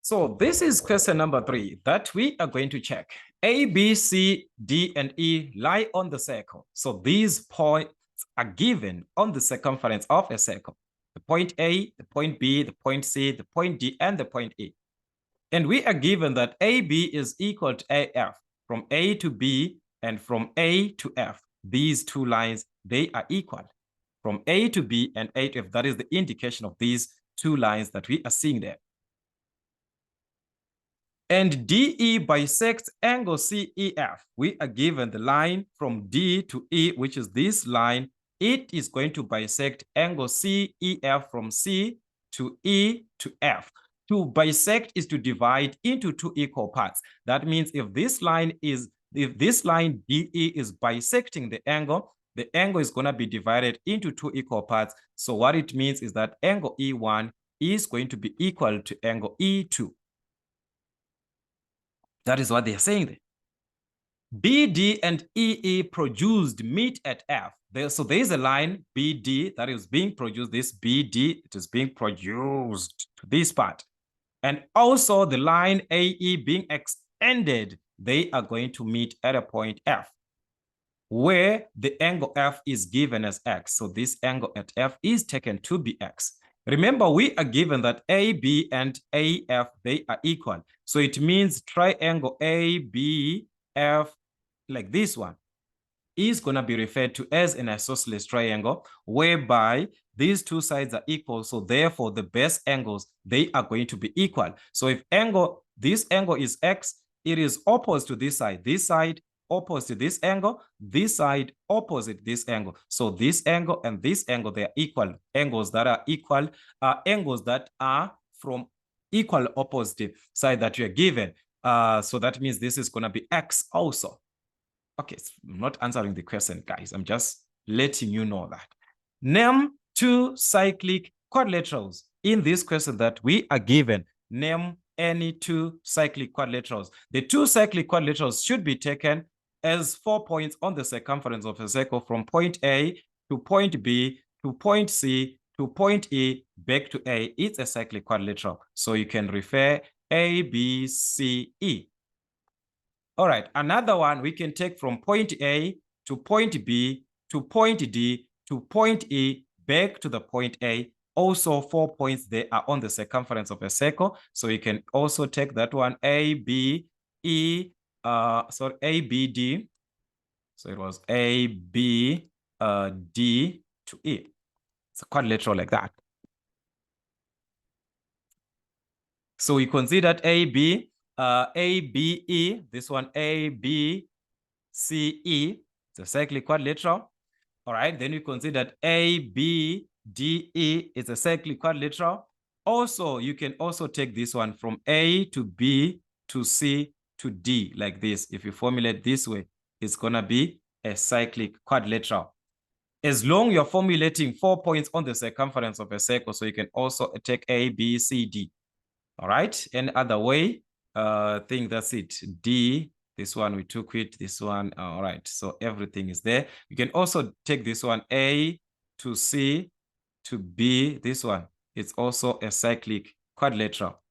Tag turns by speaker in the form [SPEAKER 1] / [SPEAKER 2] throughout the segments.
[SPEAKER 1] So this is question number 3 that we are going to check. A, B, C, D, and E lie on the circle. So these points are given on the circumference of a circle. The point A, the point B, the point C, the point D, and the point E. And we are given that AB is equal to AF, from A to B and from A to F. These two lines, they are equal. From A to B and A to F, that is the indication of these two lines that we are seeing there. And DE bisects angle CEF. We are given the line from D to E, which is this line. It is going to bisect angle CEF from C to E to F. To bisect is to divide into two equal parts. That means if this line DE is bisecting the angle is going to be divided into two equal parts. So what it means is that angle E1 is going to be equal to angle E2. That is what they are saying there. BD and EE produced meet at F. So there is a line BD that is being produced. This BD, it is being produced to this part. And also the line AE being extended, they are going to meet at a point F, where the angle F is given as X. So this angle at F is taken to be X. Remember, we are given that AB and AF, they are equal. So it means triangle ABF, like this one, is going to be referred to as an isosceles triangle, whereby these two sides are equal. So therefore, the base angles, they are going to be equal. So if this angle is X, it is opposite to this side opposite this angle, this side opposite this angle. So this angle and this angle, they are equal. Angles that are equal are angles that are from equal opposite side that you are given. So that means this is going to be X also. Okay, I'm not answering the question, guys. I'm just letting you know that. Name two cyclic quadrilaterals. In this question that we are given, name any two cyclic quadrilaterals. The two cyclic quadrilaterals should be taken as 4 points on the circumference of a circle from point A to point B to point C to point E back to A. It's a cyclic quadrilateral. So you can refer A, B, C, E. All right, another one we can take from point A to point B to point D to point E back to the point A. Also 4 points they are on the circumference of a circle. So you can also take that one, A, B, E, A, B, D. So it was A, B, D to E. It's a quadrilateral like that. So we considered A, B, E, this one, A, B, C, E. It's a cyclic quadrilateral. All right, then we considered A, B, D, E. It's a cyclic quadrilateral. Also, you can also take this one from A to B to C to D like this. If you formulate this way, it's going to be a cyclic quadrilateral. As long you're formulating 4 points on the circumference of a circle, so you can also take A, B, C, D. All right, any other way, I think that's it. D, this one we took it, this one. All right, so everything is there. You can also take this one, A to C to B, this one. It's also a cyclic quadrilateral.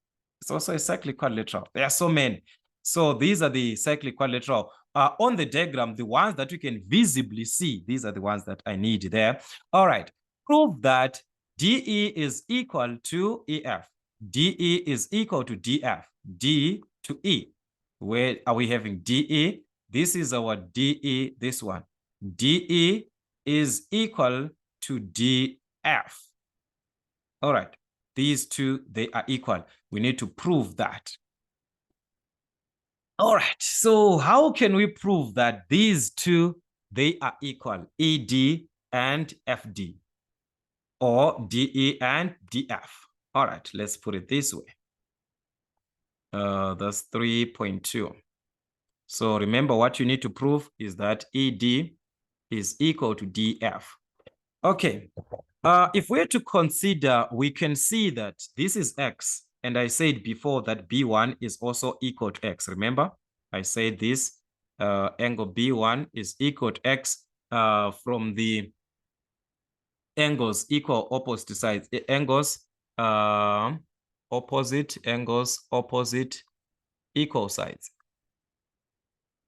[SPEAKER 1] It's also a cyclic quadrilateral. There are so many. So these are the cyclic quadrilateral. On the diagram, the ones that you can visibly see, these are the ones that I need there. All right, prove that DE is equal to EF. DE is equal to DF, D to E. Where are we having DE? This is our DE, this one. DE is equal to DF. All right, these two, they are equal. We need to prove that. All right, so how can we prove that these two, they are equal, ED and FD, or DE and DF? All right, let's put it this way. That's 3.2. So remember, what you need to prove is that ED is equal to DF. Okay, if we're to consider, we can see that this is X. And I said before that B1 is also equal to X. Remember, I said this angle B1 is equal to X from the angles equal opposite sides, angles opposite angles, opposite equal sides.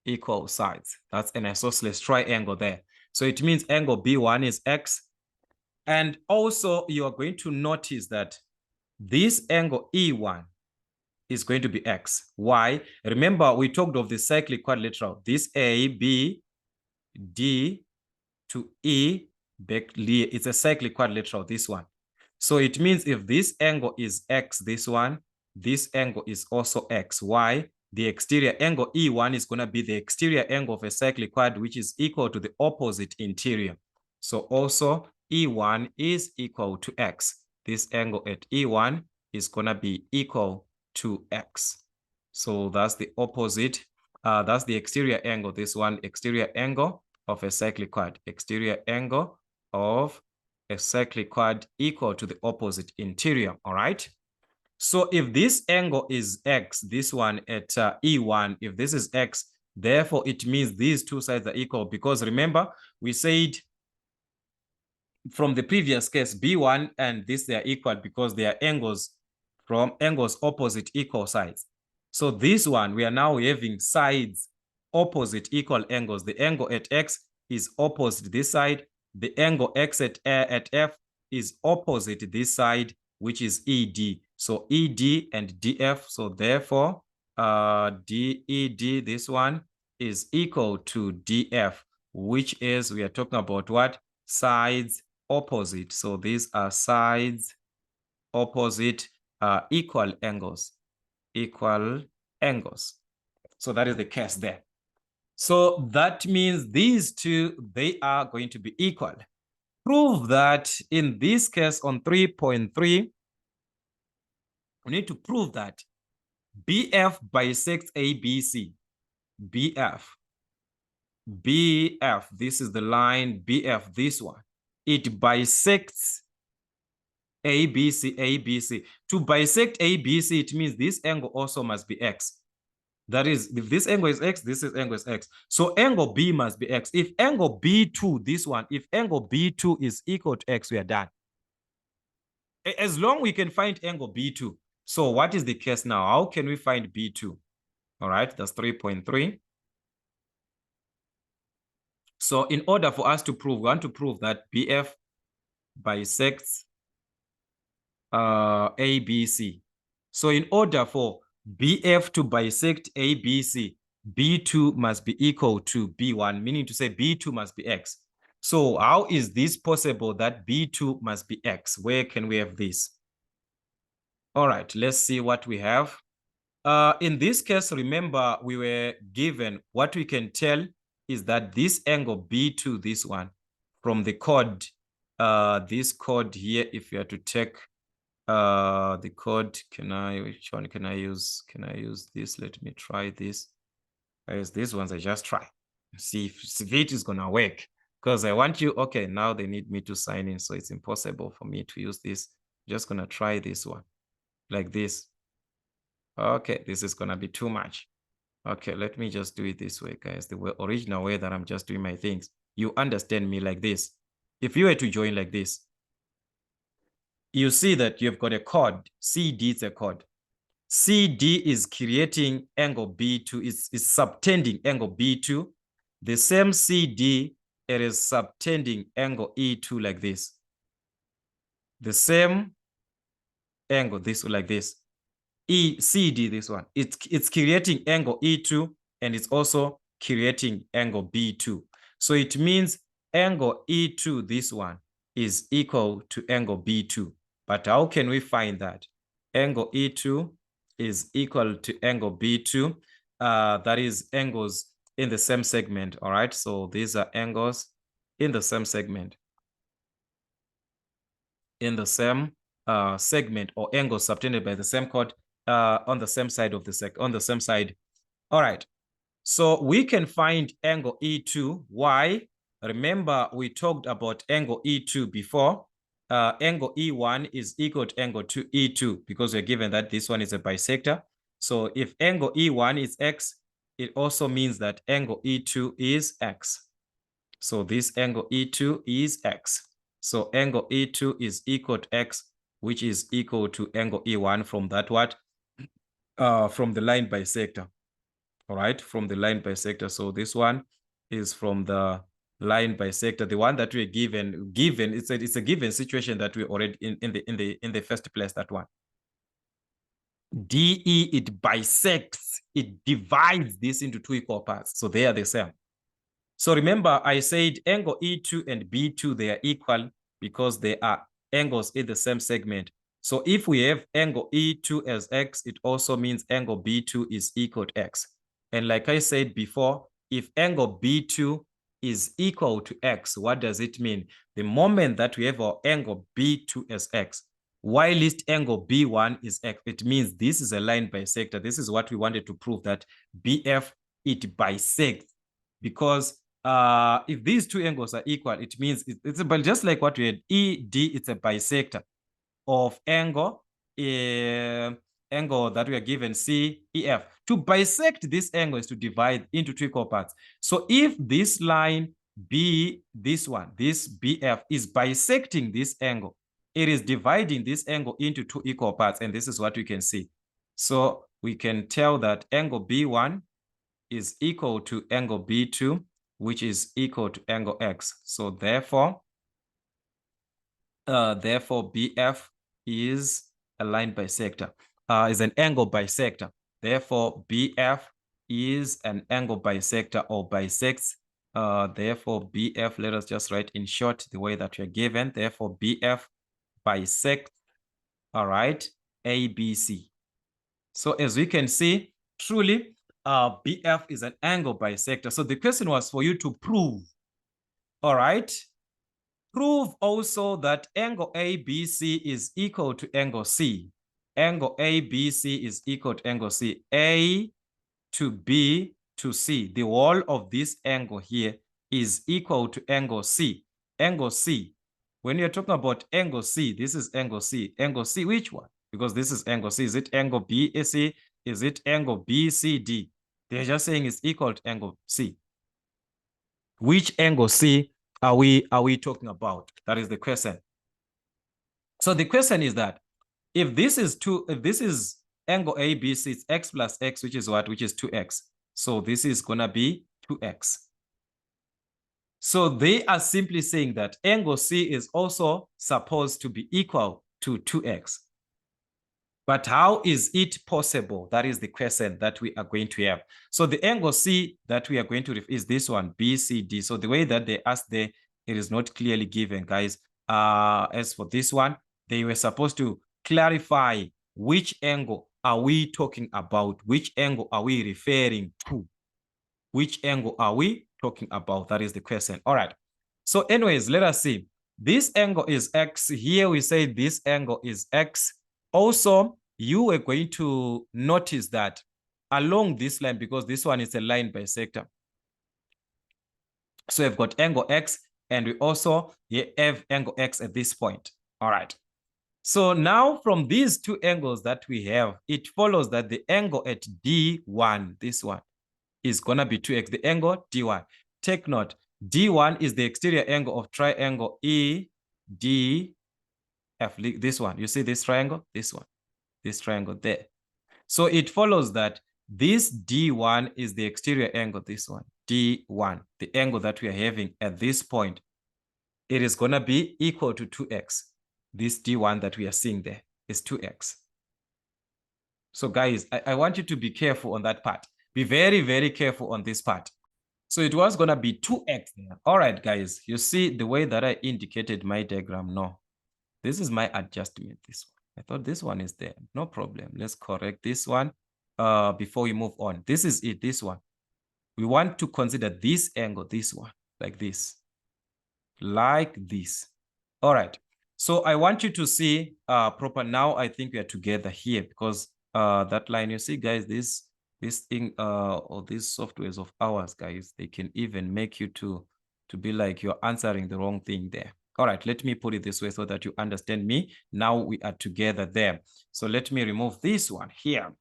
[SPEAKER 1] Equal sides. That's an isosceles triangle there. So it means angle B1 is X. And also you are going to notice that this angle E1 is going to be X. Why? Remember, we talked of the cyclic quadrilateral. This A, B, D to E, it's a cyclic quadrilateral, this one. So it means if this angle is X, this one, this angle is also X. Why? The exterior angle E1 is going to be the exterior angle of a cyclic quad, which is equal to the opposite interior. So also E1 is equal to X. This angle at E1 is going to be equal to X. So that's the opposite. That's the exterior angle. This one, exterior angle of a cyclic quad. Exterior angle of a cyclic quad equal to the opposite interior. All right. So if this angle is X, this one at E1, if this is X, therefore it means these two sides are equal, because remember, we said from the previous case, B1 and this, they are equal because they are angles from angles opposite equal sides. So this one, we are now having sides opposite equal angles. The angle at X is opposite this side. The angle X at F is opposite this side, which is ED. So ED and DF. So therefore, DED, this one, is equal to DF, which is, we are talking about what? Sides opposite. So these are sides opposite equal angles. Equal angles. So that is the case there. So that means these two, they are going to be equal. Prove that in this case on 3.3, we need to prove that BF bisects ABC. BF, this is the line BF, this one. It bisects ABC, ABC. To bisect ABC, it means this angle also must be X. That is, if this angle is X, this angle is X. So angle B must be X. If angle B2, this one, if angle B2 is equal to X, we are done. As long we can find angle B2. So what is the case now? How can we find B2? All right, that's 3.3. So in order for us to prove, we want to prove that BF bisects ABC. So in order for BF to bisect ABC, B2 must be equal to B1, meaning to say B2 must be X. So how is this possible that B2 must be X? Where can we have this? All right, let's see what we have. In this case, remember, we were given, what we can tell is that this angle B2, this one, from the chord, this chord here, if you are to take the chord, which one can I use? Can I use this? Let me try this. As these ones, I just try. See if it is gonna work. Because I want you, okay, now they need me to sign in, so it's impossible for me to use this. I'm just gonna try this one, like this. Okay, this is gonna be too much. Okay, let me just do it this way, guys. The original way that I'm just doing my things. You understand me like this. If you were to join like this, you see that you've got a chord. CD is a chord. CD is creating angle B2, is subtending angle B2. The same CD, it is subtending angle E2 like this. The same angle, this like this. CD, this one. It's creating angle E2, and it's also creating angle B2. So it means angle E2, this one, is equal to angle B2. But how can we find that? Angle E2 is equal to angle B2. That is angles in the same segment, all right? So these are angles in the same segment. In the same segment, or angles subtended by the same chord on the same side of the on the same side. All right. So we can find angle E2. Why? Remember, we talked about angle E2 before. Angle E1 is equal to angle E2 because we're given that this one is a bisector. So if angle E1 is X, it also means that angle E2 is X. So this angle E2 is X. So angle E2 is equal to X, which is equal to angle E1 from that what? From the line bisector. All right, from the line bisector. So this one is from the line bisector, the one that we're given. It's a given situation that we already in the first place. That one. DE, it bisects, it divides this into two equal parts. So they are the same. So remember, I said angle E2 and B2, they are equal because they are angles in the same segment. So if we have angle E2 as X, it also means angle B2 is equal to X. And like I said before, if angle B2 is equal to X, what does it mean? The moment that we have our angle B2 as X, whilst angle B1 is X, it means this is a line bisector. This is what we wanted to prove, that BF, it bisects, because if these two angles are equal, it means it's about just like what we had, ED, it's a bisector of angle that we are given CEF. To bisect this angle is to divide into two equal parts. So if this line B, this one, this BF is bisecting this angle, it is dividing this angle into two equal parts, and this is what we can see. So we can tell that angle B1 is equal to angle B2, which is equal to angle X. So therefore BF is a line bisector, is an angle bisector. Therefore, BF is an angle bisector or bisects. Therefore, BF, let us just write in short the way that we're given. Therefore, BF bisects, all right, ABC. So as we can see, truly, BF is an angle bisector. So the question was for you to prove, all right? Prove also that angle ABC is equal to angle C. Angle ABC is equal to angle C. A to B to C. The whole of this angle here is equal to angle C. Angle C. When you're talking about angle C, this is angle C. Angle C, which one? Because this is angle C. Is it angle BAC? Is it angle BCD? They're just saying it's equal to angle C. Which angle C are we talking about? That is the question. So the question is that if this is angle ABC, it's X plus X, which is what? Which is 2X. So this is gonna be 2X. So they are simply saying that angle C is also supposed to be equal to 2X. But how is it possible? That is the question that we are going to have. So the angle C that we are going to is this one, BCD. So the way that they asked there, it is not clearly given, guys. As for this one, they were supposed to clarify which angle are we talking about? Which angle are we referring to? Which angle are we talking about? That is the question. All right. So anyways, let us see. This angle is X. Here we say this angle is X. Also, you are going to notice that along this line, because this one is a line bisector. So we've got angle X, and we also have angle X at this point. All right. So now from these two angles that we have, it follows that the angle at D1, this one, is going to be 2X, the angle D1. Take note, D1 is the exterior angle of triangle EDF. This one, you see this triangle? This one, this triangle there. So it follows that this D1 is the exterior angle, this one, D1, the angle that we are having at this point. It is going to be equal to 2X. This D1 that we are seeing there is 2X. So guys, I want you to be careful on that part. Be very, very careful on this part. So it was going to be 2X there. All right, guys, you see the way that I indicated my diagram? No, this is my adjustment, this one. I thought this one is there. No problem. Let's correct this one before we move on. This is it, this one. We want to consider this angle, this one, like this. Like this. All right. So I want you to see proper. Now I think we are together here, because that line, you see, guys, this thing or these softwares of ours, guys, they can even make you to be like you're answering the wrong thing there. All right, let me put it this way so that you understand me. Now we are together there. So let me remove this one here.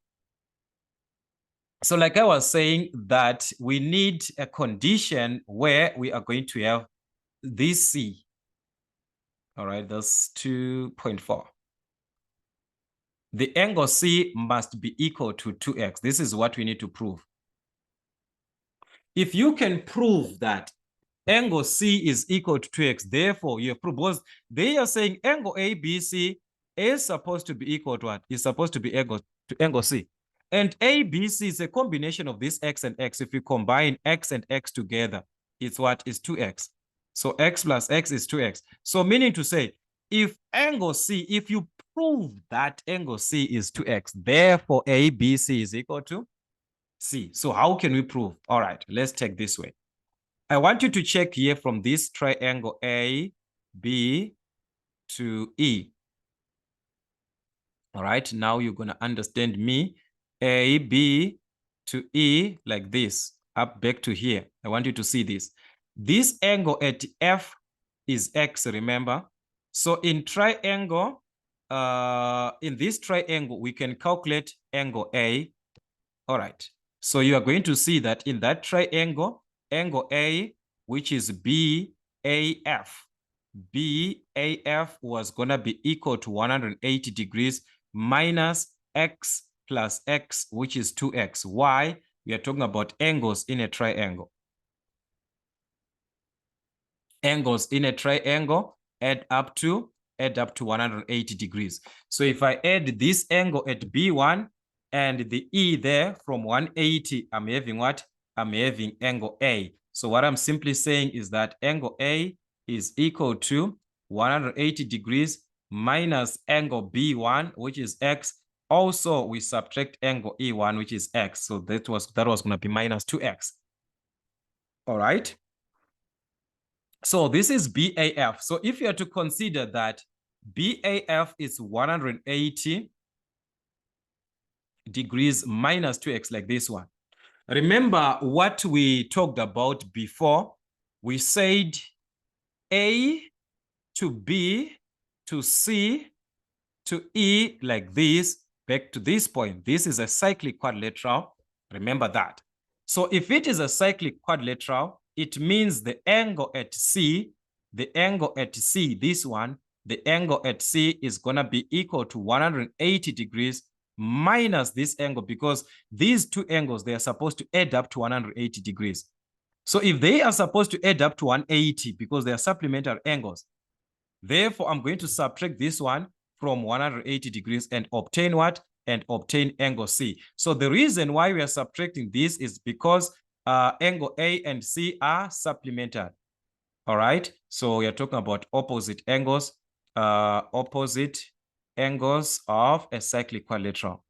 [SPEAKER 1] So like I was saying, that we need a condition where we are going to have this C. All right, that's 2.4. the angle C must be equal to 2x. This is what we need to prove. If you can prove that angle C is equal to 2x, therefore you have proved, because they are saying angle ABC is supposed to be equal to what? Is supposed to be equal to angle C. And ABC is a combination of this x and x. If you combine x and x together, it's what? Is 2x. So x plus x is 2x. So meaning to say, if angle C, if you prove that angle C is 2x, therefore ABC is equal to C. So how can we prove? All right, let's take this way. I want you to check here from this triangle A, B to E. All right, now you're going to understand me. A, B to E like this, up back to here. I want you to see this. This angle at F is X, remember? So in triangle, in this triangle, we can calculate angle A. All right. So you are going to see that in that triangle, angle A, which is BAF, BAF was going to be equal to 180 degrees minus x plus x, which is 2x. Why? We are talking about angles in a triangle. Angles in a triangle add up to 180 degrees. So if I add this angle at B1 and the E there from 180, I'm having what? I'm having angle A. So what I'm simply saying is that angle A is equal to 180 degrees minus angle B1, which is x. Also, we subtract angle E1, which is x. So that was going to be minus 2x. All right. So this is BAF. So if you are to consider that BAF is 180 degrees minus 2x like this one. Remember what we talked about before? We said A to B to C to E like this, back to this point. This is a cyclic quadrilateral. Remember that. So if it is a cyclic quadrilateral, it means the angle at C, this one, the angle at C is going to be equal to 180 degrees minus this angle, because these two angles, they are supposed to add up to 180 degrees. So if they are supposed to add up to 180 because they are supplementary angles, therefore I'm going to subtract this one from 180 degrees and obtain what? And obtain angle C. So the reason why we are subtracting this is because angle A and C are supplementary. All right. So we are talking about opposite angles of a cyclic quadrilateral.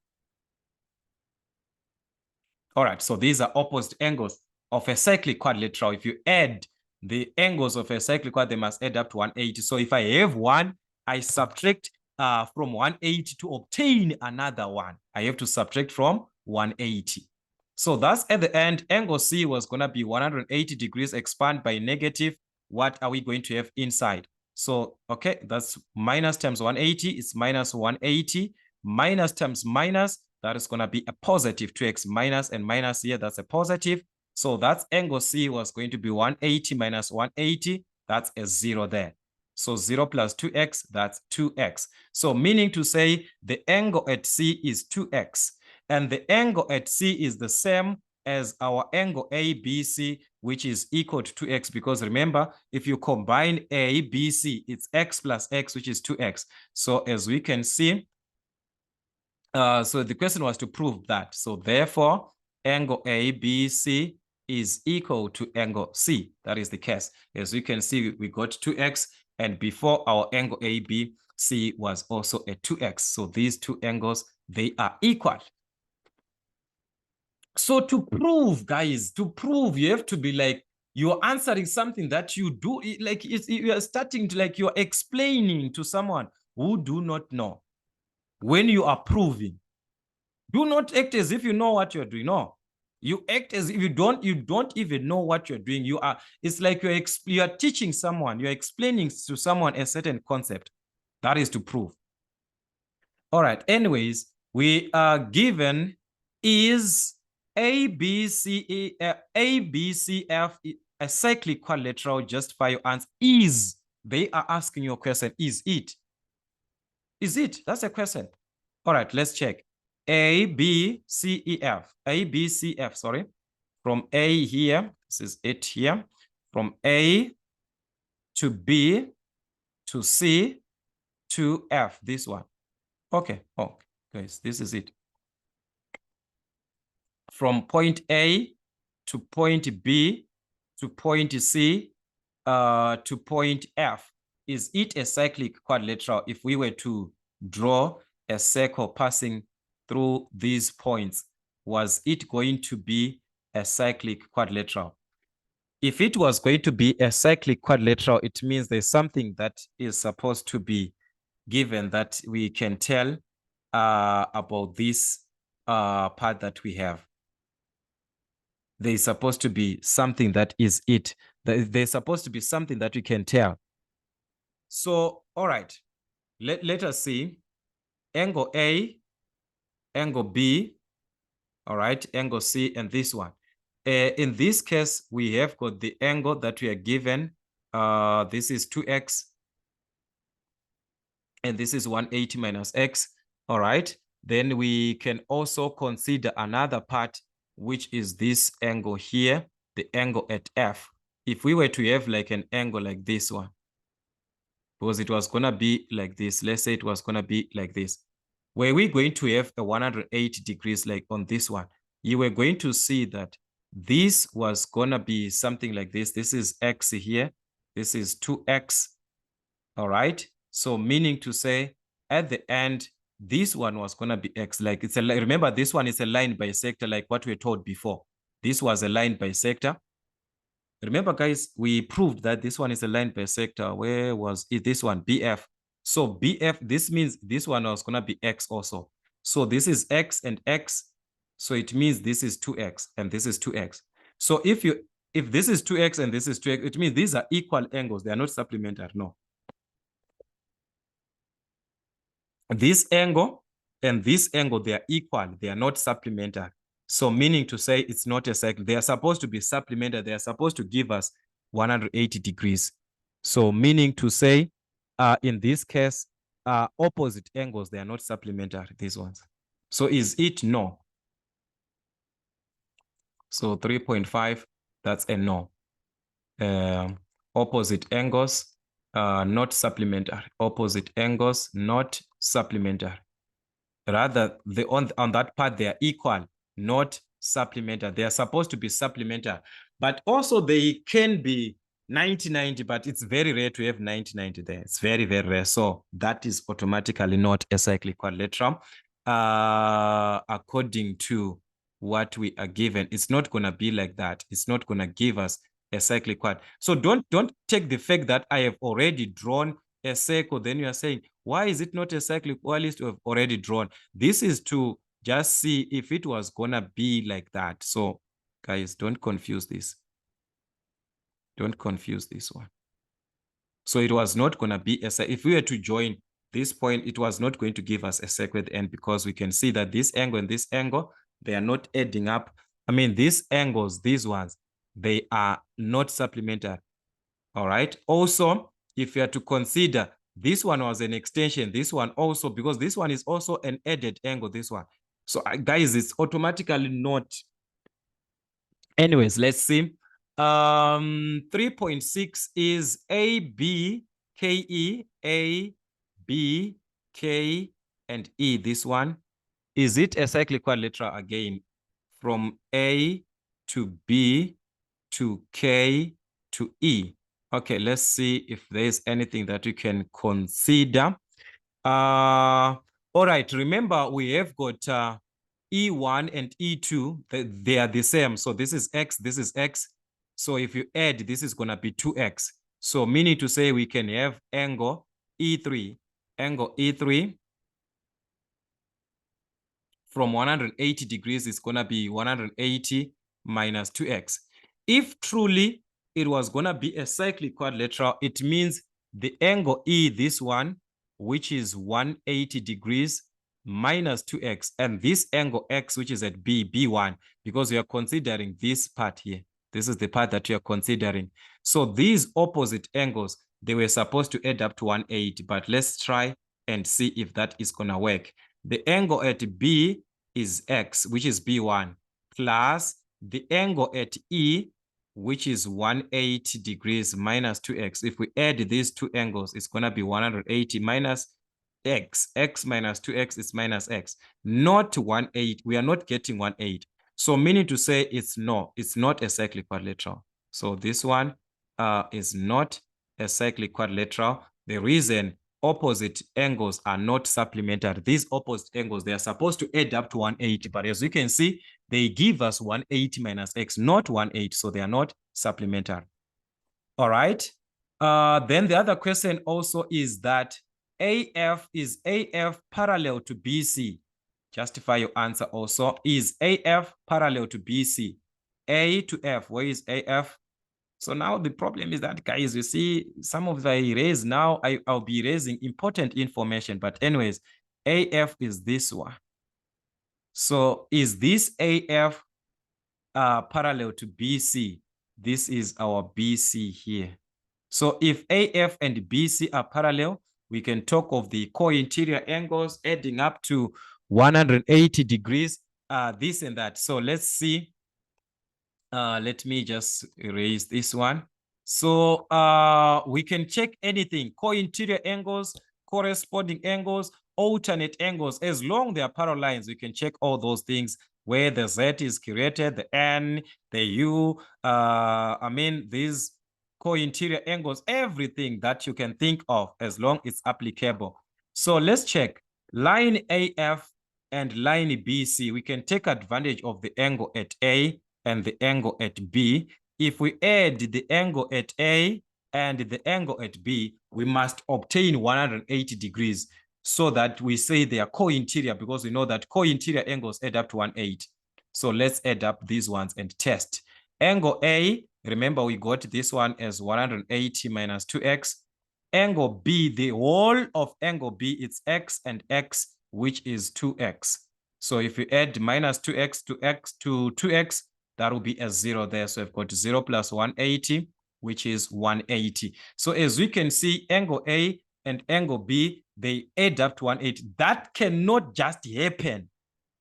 [SPEAKER 1] All right. So these are opposite angles of a cyclic quadrilateral. If you add the angles of a cyclic quad, they must add up to 180. So if I have one, I subtract from 180 to obtain another one. I have to subtract from 180. So thus at the end, angle C was going to be 180 degrees expand by negative. What are we going to have inside? So, okay, that's minus times 180. It's minus 180. Minus times minus, that is going to be a positive 2x minus, and minus here, that's a positive. So that's angle C was going to be 180 minus 180. That's a 0 there. So 0 plus 2x, that's 2x. So meaning to say the angle at C is 2x. And the angle at C is the same as our angle ABC, which is equal to 2x, because remember, if you combine A, B, C, it's x plus x, which is 2x. So as we can see, so the question was to prove that. So therefore, angle ABC is equal to angle C. That is the case. As you can see, we got 2x, and before our angle ABC was also a 2x. So these two angles, they are equal. So to prove, guys, you have to be like, you're answering something that you do, like you are starting to, like, you're explaining to someone who do not know. When you are proving, do not act as if you know what you're doing. No, you act as if you don't even know what you're doing. It's like you are teaching someone, you're explaining to someone a certain concept. That is to prove. All right, anyways, we are given is ABCF a cyclic quadrilateral. Justify your answer. Is, they are asking you a question. Is it? Is it? That's a question. All right, let's check. A, B, C, E, F. A, B, C, F, sorry. From A here, this is it here. From A to B to C to F, this one. Okay, oh, guys, this is it. From point A to point B to point C to point F. Is it a cyclic quadrilateral if we were to draw a circle passing through these points? Was it going to be a cyclic quadrilateral? If it was going to be a cyclic quadrilateral, it means there's something that is supposed to be given that we can tell about this part that we have. There's supposed to be something that is it. There's supposed to be something that we can tell. So, all right, let us see. Angle A, angle B, all right, angle C, and this one. In this case, we have got the angle that we are given. This is 2x, and this is 180 minus x, all right? Then we can also consider another part, which is this angle here, the angle at F. If we were to have like an angle like this one, because it was gonna be like this, let's say it was gonna be like this, were we going to have a 180 degrees like on this one, you were going to see that this was gonna be something like this. This is x here, this is 2x, all right? So meaning to say at the end, this one was gonna be x. Like it's a, remember this one is a line bisector like what we were told before. This was a line bisector. Remember, guys, we proved that this one is a line bisector. Where was it? This one, BF. So BF, this means this one was going to be X also. So this is X and X. So it means this is 2X and this is 2X. So if this is 2X and this is 2X, it means these are equal angles. They are not supplementary. No. This angle and this angle, they are equal. They are not supplementary. So meaning to say it's not a cycle. They are supposed to be supplementary. They are supposed to give us 180 degrees. So meaning to say, in this case, opposite angles, they are not supplementary, these ones. So is it no? So 3.5, that's a no. Opposite angles, not supplementary. Opposite angles, not supplementary. Rather, on that part, they are equal, not supplementary. They are supposed to be supplementary, but also they can be 90-90, but it's very rare to have 90-90 there. It's very, very rare. So that is automatically not a cyclic quadrilateral. According to what we are given, it's not going to be like that. It's not going to give us a cyclic quad. So don't take the fact that I have already drawn a circle, then you are saying, why is it not a cyclic? Well, at least we have already drawn. This is to just see if it was gonna be like that. So guys, don't confuse this. Don't confuse this one. So it was not gonna be a, if we were to join this point, it was not going to give us a circle at the end, because we can see that this angle and this angle, they are not adding up. I mean, these angles, these ones, they are not supplementary. All right. Also, if you are to consider this one was an extension, this one also, because this one is also an added angle, this one. So guys, it's automatically not. Anyways, let's see. 3.6 is A, B, K, E, A, B, K, and E. This one. Is it a cyclic quadrilateral again? From A to B to K to E. Okay, let's see if there's anything that you can consider. All right, remember we have got E1 and E2, they are the same. So this is X, this is X. So if you add, this is gonna be 2X. So meaning to say we can have angle E3 from 180 degrees is gonna be 180 minus 2X. If truly it was going to be a cyclic quadrilateral, it means the angle E, this one, which is 180 degrees minus 2X, and this angle X, which is at B, B1, because we are considering this part here. This is the part that you are considering. So these opposite angles, they were supposed to add up to 180, but let's try and see if that is going to work. the angle at B is X, which is B1, plus the angle at E, which is 180 degrees minus 2x. If we add these two angles, it's going to be 180 minus x. X minus 2x is minus x. Not 180. We are not getting 180. So meaning to say it's not a cyclic quadrilateral. So this one is not a cyclic quadrilateral. The reason opposite angles are not supplementary. These opposite angles, they are supposed to add up to 180. But as you can see, they give us 180 minus x, not 180. So they are not supplementary. All right. Then the other question also is that is AF parallel to BC? Justify your answer also. Is AF parallel to BC? A to F, where is AF? So now the problem is that, guys, you see, some of the erase now, I'll be erasing important information. But anyways, AF is this one. So is this AF parallel to BC? This is our BC here. So if AF and BC are parallel, we can talk of the co-interior angles adding up to 180 degrees, this and that. So let's see. Let me just erase this one. So we can check anything, co-interior angles, corresponding angles, alternate angles. As long as they are parallel lines, we can check all those things, where the Z is created, the N, the U, these co-interior angles, everything that you can think of, as long as it's applicable. So let's check line AF and line BC. We can take advantage of the angle at A and the angle at B. If we add the angle at A and the angle at B, we must obtain 180 degrees, so that we say they are co-interior, because we know that co-interior angles add up to 180. So let's add up these ones and test. Angle A, remember we got this one as 180 minus 2x. Angle B, the whole of angle B, it's x and x, which is 2x. So if you add minus 2x to 2x, that will be a 0 there. So I've got 0 plus 180, which is 180. So as we can see, angle A and angle B, they add up to 180. That cannot just happen.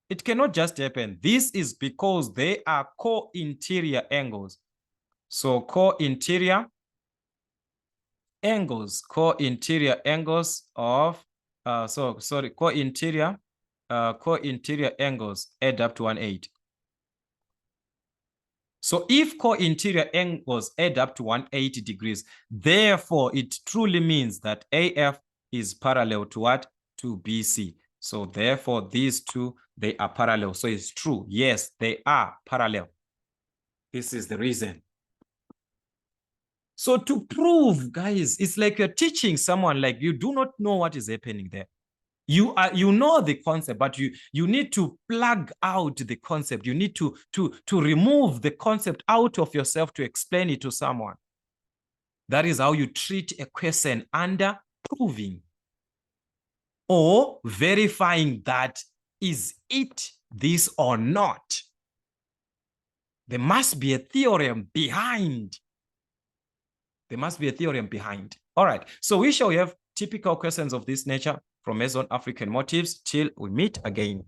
[SPEAKER 1] It cannot just happen. This is because they are co-interior angles. So co-interior angles of, co-interior angles add up to 180. So if co-interior angles add up to 180 degrees, therefore it truly means that AF is parallel to what? To BC. So therefore these two, they are parallel. So it's true. Yes, they are parallel. This is the reason. So to prove, guys, it's like you're teaching someone, like you do not know what is happening there. You know the concept, but you need to plug out the concept. You need to remove the concept out of yourself to explain it to someone. That is how you treat a question under proving or verifying that is it this or not. There must be a theorem behind. There must be a theorem behind. All right. So we shall have typical questions of this nature from Meson African motifs till we meet again.